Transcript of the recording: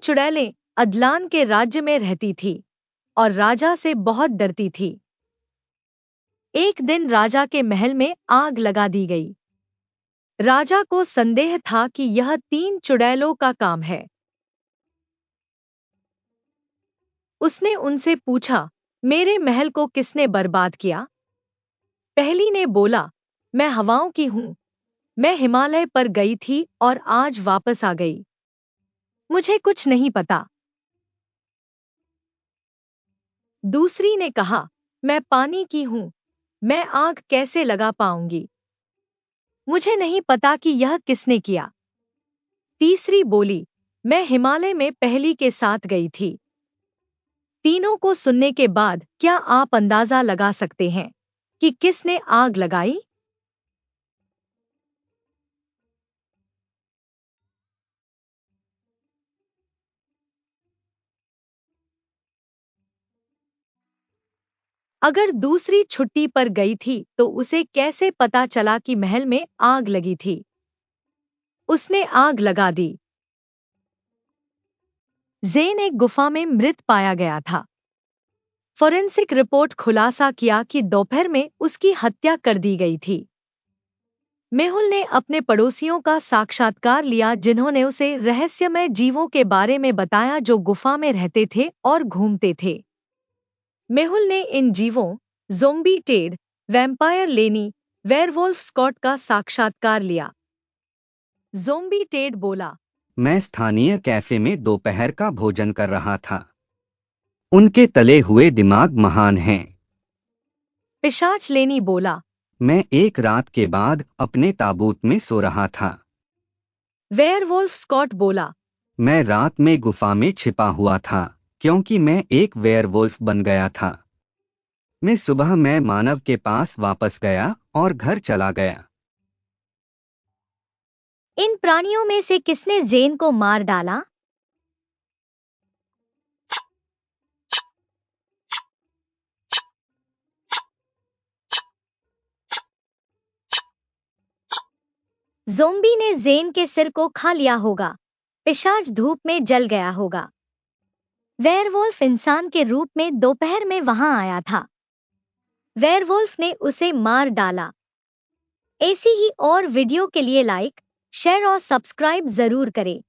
चुड़ैलें अदलान के राज्य में रहती थी और राजा से बहुत डरती थी। एक दिन राजा के महल में आग लगा दी गई। राजा को संदेह था कि यह 3 चुड़ैलों का काम है। उसने उनसे पूछा, मेरे महल को किसने बर्बाद किया? पहली ने बोला, मैं हवाओं की हूं। मैं हिमालय पर गई थी और आज वापस आ गई। मुझे कुछ नहीं पता। दूसरी ने कहा, मैं पानी की हूं। मैं आग कैसे लगा पाऊंगी? मुझे नहीं पता कि यह किसने किया। तीसरी बोली, मैं हिमालय में पहली के साथ गई थी। तीनों को सुनने के बाद क्या आप अंदाजा लगा सकते हैं कि किसने आग लगाई? अगर दूसरी छुट्टी पर गई थी तो उसे कैसे पता चला कि महल में आग लगी थी? उसने आग लगा दी। ज़ेन एक गुफा में मृत पाया गया था। फोरेंसिक रिपोर्ट खुलासा किया कि दोपहर में उसकी हत्या कर दी गई थी। मेहुल ने अपने पड़ोसियों का साक्षात्कार लिया जिन्होंने उसे रहस्यमय जीवों के बारे में बताया जो गुफा में रहते थे और घूमते थे। मेहुल ने इन जीवों, ज़ोंबी टेड, वैम्पायर लेनी, वेयरवुल्फ स्कॉट का साक्षात्कार लिया। ज़ोंबी टेड बोला, मैं स्थानीय कैफे में दोपहर का भोजन कर रहा था। उनके तले हुए दिमाग महान हैं। पिशाच लेनी बोला, मैं एक रात के बाद अपने ताबूत में सो रहा था। वेयरवुल्फ स्कॉट बोला, मैं रात में गुफा में छिपा हुआ था क्योंकि मैं एक वेयरवुल्फ बन गया था। सुबह मैं मानव के पास वापस गया और घर चला गया। इन प्राणियों में से किसने ज़ेन को मार डाला? ज़ोंबी ने ज़ेन के सिर को खा लिया होगा। पिशाच धूप में जल गया होगा। वेयरवुल्फ इंसान के रूप में दोपहर में वहां आया था। वेयरवुल्फ ने उसे मार डाला। ऐसी ही और वीडियो के लिए लाइक, शेयर और सब्सक्राइब जरूर करें।